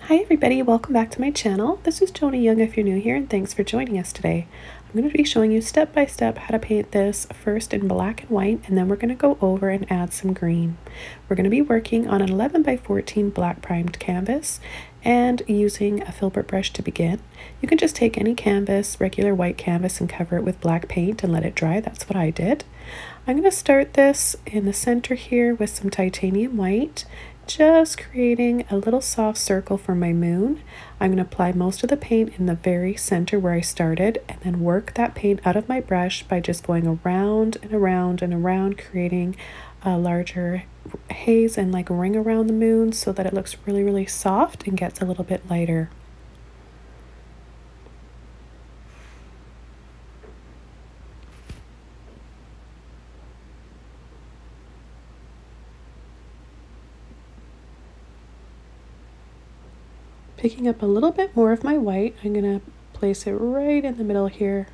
Hi everybody, welcome back to my channel. This is Joni Young if you're new here, and thanks for joining us today. I'm going to be showing you step by step how to paint this first in black and white, and then we're going to go over and add some green. We're going to be working on an 11 by 14 black primed canvas and using a Filbert brush to begin. You can just take any canvas, regular white canvas, and cover it with black paint and let it dry. That's what I did. I'm going to start this in the center here with some titanium white, just creating a little soft circle for my moon. I'm going to apply most of the paint in the very center where I started, and then work that paint out of my brush by just going around and around and around, creating a larger haze and like ring around the moon so that it looks really soft and gets a little bit lighter. Picking up a little bit more of my white, I'm going to place it right in the middle here,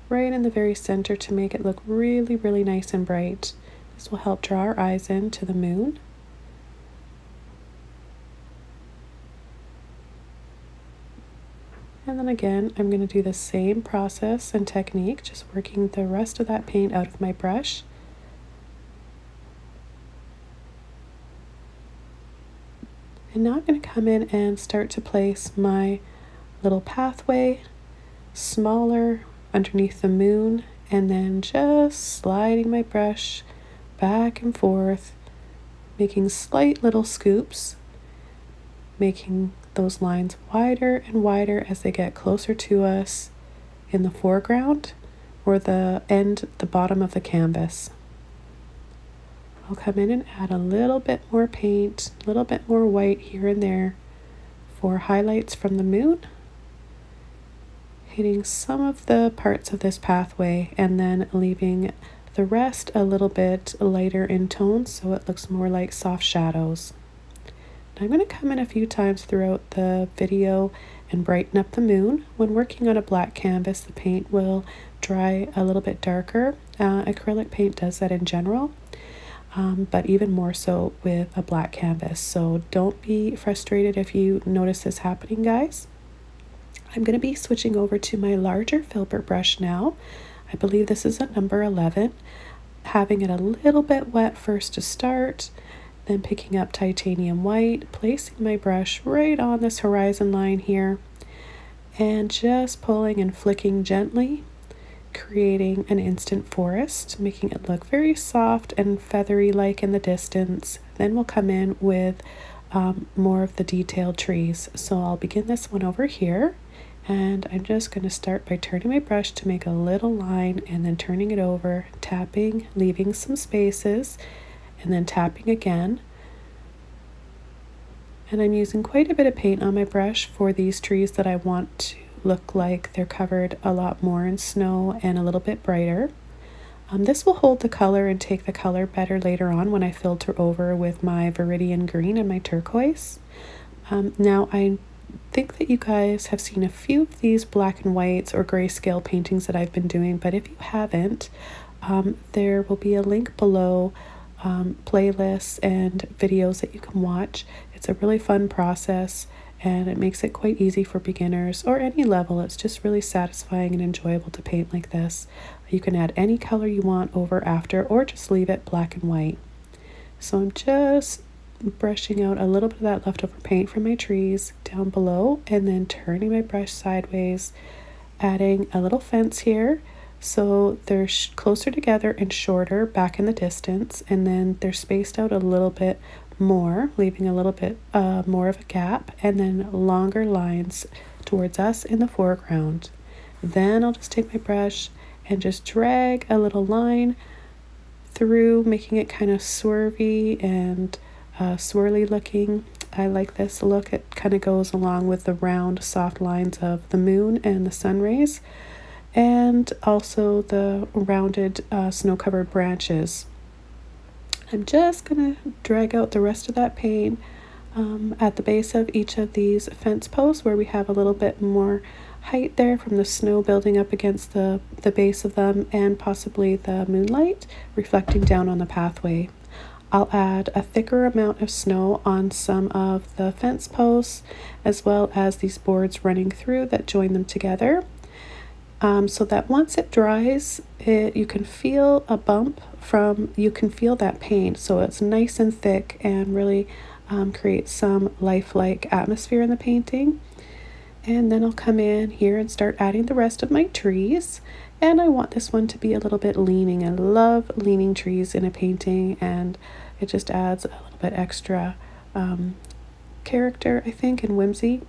right in the very center, to make it look really nice and bright. This will help draw our eyes into the moon. And then again, I'm going to do the same process and technique, just working the rest of that paint out of my brush. And now I'm going to come in and start to place my little pathway smaller underneath the moon, and then just sliding my brush back and forth, making slight little scoops, making those lines wider and wider as they get closer to us in the foreground or the bottom of the canvas. I'll come in and add a little bit more paint, a little bit more white here and there for highlights from the moon, hitting some of the parts of this pathway and then leaving the rest a little bit lighter in tone so it looks more like soft shadows. Now I'm going to come in a few times throughout the video and brighten up the moon. When working on a black canvas, the paint will dry a little bit darker. Acrylic paint does that in general. But even more so with a black canvas. So don't be frustrated if you notice this happening, guys. I'm going to be switching over to my larger Filbert brush now. I believe this is a number 11. Having it a little bit wet first to start, then picking up titanium white, placing my brush right on this horizon line here, and just pulling and flicking gently, creating an instant forest, making it look very soft and feathery like in the distance. Then we'll come in with more of the detailed trees. So I'll begin this one over here, and I'm just going to start by turning my brush to make a little line and then turning it over, tapping, leaving some spaces, and then tapping again. And I'm using quite a bit of paint on my brush for these trees that I want to look like they're covered a lot more in snow and a little bit brighter. This will hold the color and take the color better later on when I filter over with my Viridian green and my turquoise. Now I think that you guys have seen a few of these black and whites or grayscale paintings that I've been doing, but if you haven't, there will be a link below, playlists and videos that you can watch. It's a really fun process, and it makes it quite easy for beginners or any level. It's just really satisfying and enjoyable to paint like this. You can add any color you want over after, or just leave it black and white. So I'm just brushing out a little bit of that leftover paint from my trees down below, and then turning my brush sideways, adding a little fence here so they're closer together and shorter back in the distance, and then they're spaced out a little bit more, leaving a little bit more of a gap, and then longer lines towards us in the foreground. Then I'll just take my brush and just drag a little line through, making it kind of swervy and swirly looking. I like this look. It kind of goes along with the round soft lines of the moon and the sun rays, and also the rounded snow-covered branches. I'm just going to drag out the rest of that paint at the base of each of these fence posts where we have a little bit more height there from the snow building up against the base of them, and possibly the moonlight reflecting down on the pathway. I'll add a thicker amount of snow on some of the fence posts, as well as these boards running through that join them together. So that once it dries, you can feel a bump you can feel that paint. So it's nice and thick and really creates some lifelike atmosphere in the painting. And then I'll come in here and start adding the rest of my trees. And I want this one to be a little bit leaning. I love leaning trees in a painting, and it just adds a little bit extra character, I think, and whimsy.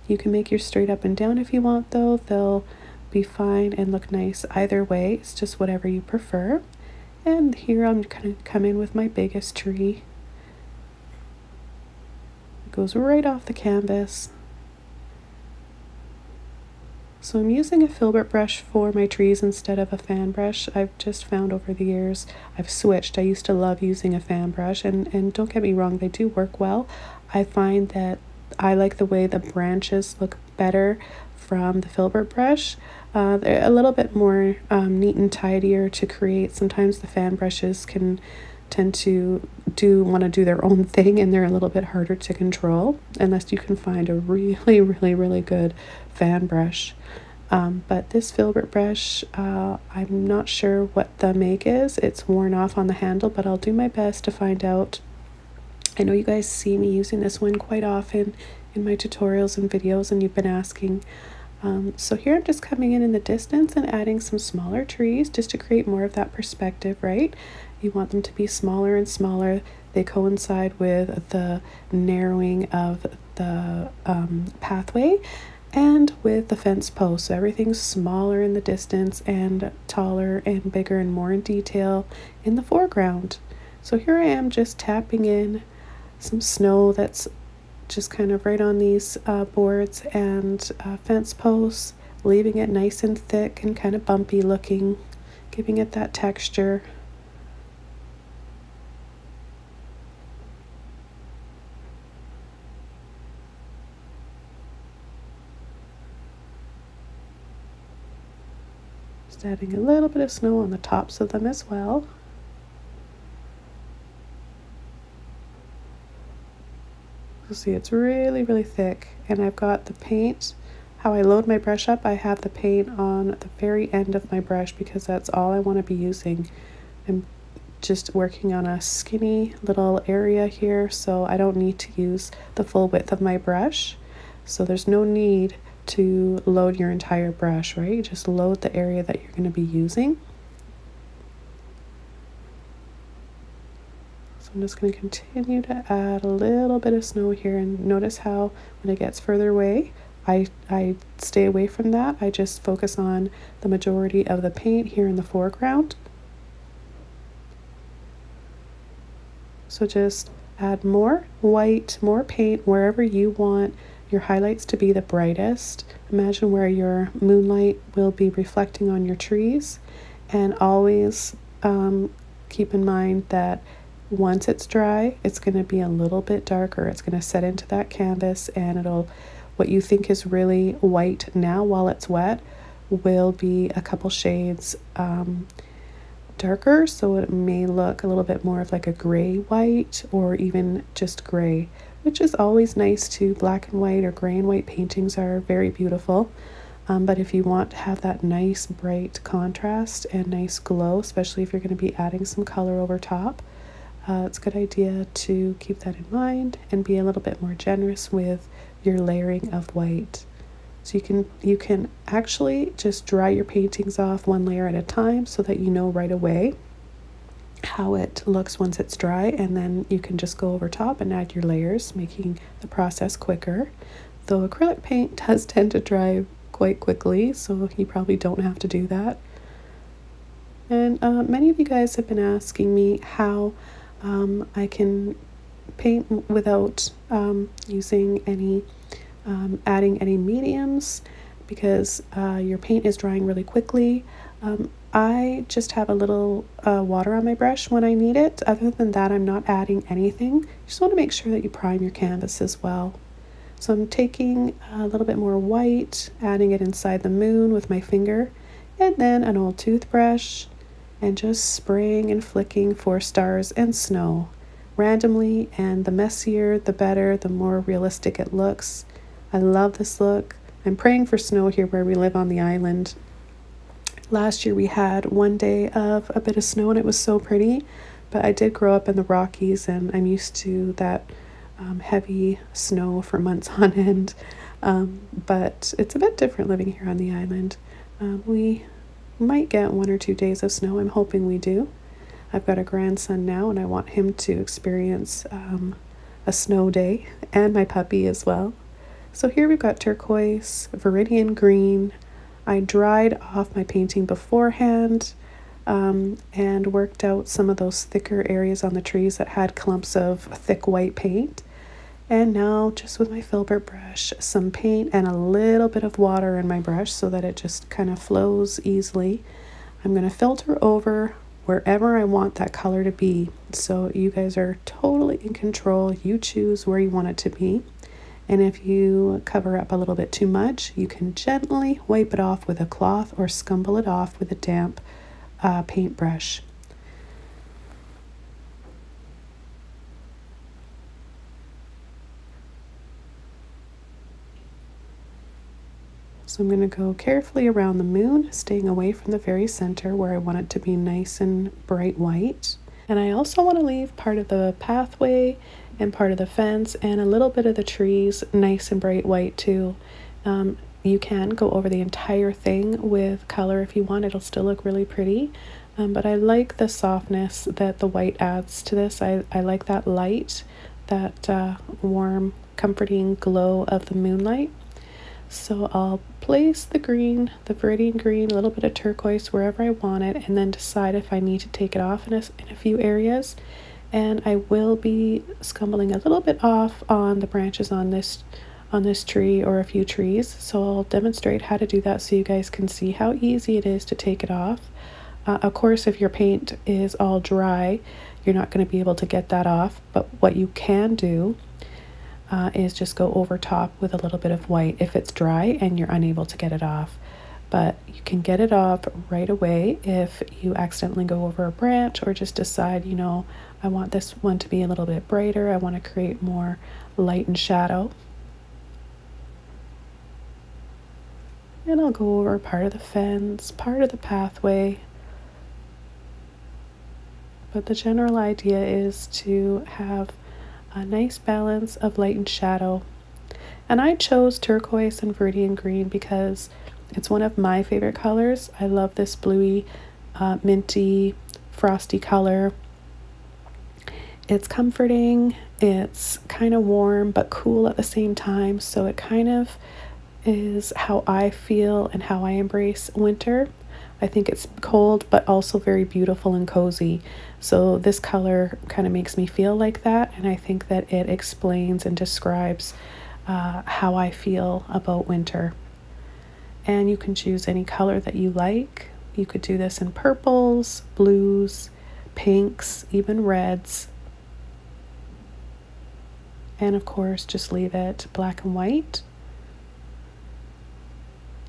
You can make yours straight up and down if you want, though. They'll be fine and look nice either way. It's just whatever you prefer. And here I'm going to come in with my biggest tree. It goes right off the canvas. So I'm using a filbert brush for my trees instead of a fan brush. I've just found over the years I've switched. I used to love using a fan brush, and don't get me wrong, they do work well. I find that I like the way the branches look better from the filbert brush. They're a little bit more neat and tidier to create. Sometimes the fan brushes can tend to want to do their own thing, and they're a little bit harder to control unless you can find a really good fan brush. But this filbert brush, I'm not sure what the make is. It's worn off on the handle, but I'll do my best to find out. I know you guys see me using this one quite often in my tutorials and videos, and you've been asking. So here I'm just coming in the distance and adding some smaller trees just to create more of that perspective, right? You want them to be smaller and smaller. They coincide with the narrowing of the pathway and with the fence post. So everything's smaller in the distance and taller and bigger and more in detail in the foreground. So here I am just tapping in some snow that's just kind of right on these boards and fence posts, leaving it nice and thick and kind of bumpy looking, giving it that texture. Just adding a little bit of snow on the tops of them as well. You'll see it's really thick, and I've got the paint. How I load my brush up, I have the paint on the very end of my brush because that's all I want to be using. I'm just working on a skinny little area here, so I don't need to use the full width of my brush. So there's no need to load your entire brush, right? You just load the area that you're going to be using. I'm just going to continue to add a little bit of snow here, and notice how when it gets further away, I stay away from that. I just focus on the majority of the paint here in the foreground. So just add more white, more paint wherever you want your highlights to be the brightest. Imagine where your moonlight will be reflecting on your trees, and always keep in mind that once it's dry, it's going to be a little bit darker. It's going to set into that canvas, and what you think is really white now while it's wet will be a couple shades darker, so it may look a little bit more of like a gray white, or even just gray, which is always nice too. Black and white or gray and white paintings are very beautiful. But if you want to have that nice bright contrast and nice glow, especially if you're going to be adding some color over top, it's a good idea to keep that in mind and be a little bit more generous with your layering of white. So you can actually just dry your paintings off one layer at a time so that you know right away how it looks once it's dry, and then you can just go over top and add your layers, making the process quicker. Though acrylic paint does tend to dry quite quickly, so you probably don't have to do that. And many of you guys have been asking me how I can paint without using any adding any mediums, because your paint is drying really quickly. I just have a little water on my brush when I need it. Other than that, I'm not adding anything. You just want to make sure that you prime your canvas as well. So I'm taking a little bit more white, adding it inside the moon with my finger, and then an old toothbrush, and just spraying and flicking for stars and snow. randomly, and the messier the better, the more realistic it looks. I love this look. I'm praying for snow here where we live on the island. Last year we had one day of a bit of snow and it was so pretty, but I did grow up in the Rockies and I'm used to that heavy snow for months on end. But it's a bit different living here on the island. We might get 1 or 2 days of snow. I'm hoping we do. I've got a grandson now and I want him to experience a snow day, and my puppy as well. So here we've got turquoise, Viridian green. I dried off my painting beforehand and worked out some of those thicker areas on the trees that had clumps of thick white paint. And now just with my Filbert brush, some paint and a little bit of water in my brush so that it just kind of flows easily. I'm going to filter over wherever I want that color to be. So you guys are totally in control. You choose where you want it to be. And if you cover up a little bit too much, you can gently wipe it off with a cloth or scumble it off with a damp paintbrush. So I'm going to go carefully around the moon, staying away from the very center where I want it to be nice and bright white. And I also want to leave part of the pathway and part of the fence and a little bit of the trees nice and bright white too. You can go over the entire thing with color if you want. It'll still look really pretty. But I like the softness that the white adds to this. I like that light, that warm, comforting glow of the moonlight. So I'll place the green, the Viridian green, a little bit of turquoise wherever I want it, and then decide if I need to take it off in a few areas. And I will be scumbling a little bit off on the branches on this tree or a few trees. So I'll demonstrate how to do that so you guys can see how easy it is to take it off. Of course, if your paint is all dry, you're not going to be able to get that off. But what you can do is just go over top with a little bit of white if it's dry and you're unable to get it off. But you can get it off right away if you accidentally go over a branch or just decide, you know, I want this one to be a little bit brighter. I want to create more light and shadow. And I'll go over part of the fence, part of the pathway. But the general idea is to have a nice balance of light and shadow. And I chose turquoise and Viridian green because it's one of my favorite colors. I love this bluey, minty, frosty color. It's comforting, it's kind of warm but cool at the same time, so it kind of is how I feel and how I embrace winter. I think it's cold but also very beautiful and cozy. So this color kind of makes me feel like that, and I think that it explains and describes how I feel about winter. And you can choose any color that you like. You could do this in purples, blues, pinks, even reds. And of course, just leave it black and white.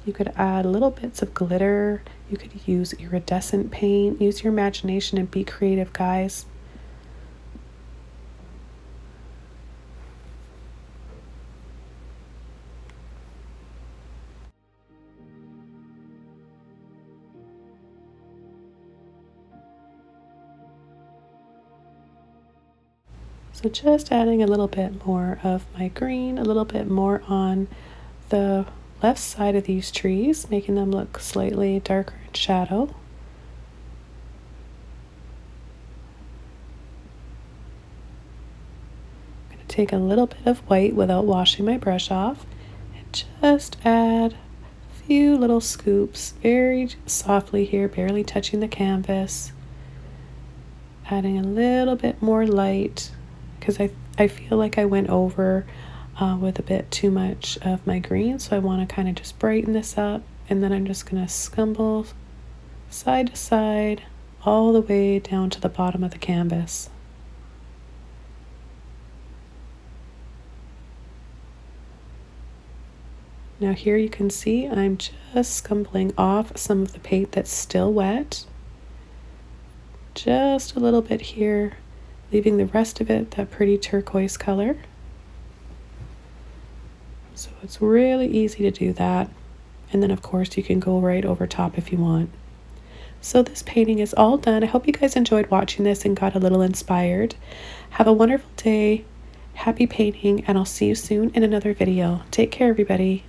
You could add little bits of glitter. You could use iridescent paint. Use your imagination and be creative, guys. So just adding a little bit more of my green, a little bit more on the left side of these trees, making them look slightly darker in shadow. I'm going to take a little bit of white without washing my brush off and just add a few little scoops very softly here, barely touching the canvas. Adding a little bit more light because I feel like I went over with a bit too much of my green, so I want to kind of just brighten this up, and then I'm just going to scumble side to side all the way down to the bottom of the canvas. Now here you can see I'm just scumbling off some of the paint that's still wet. Just a little bit here leaving the rest of it that pretty turquoise color. So it's really easy to do that. And then of course you can go right over top if you want. So this painting is all done. I hope you guys enjoyed watching this and got a little inspired. Have a wonderful day. Happy painting, and I'll see you soon in another video. Take care, everybody.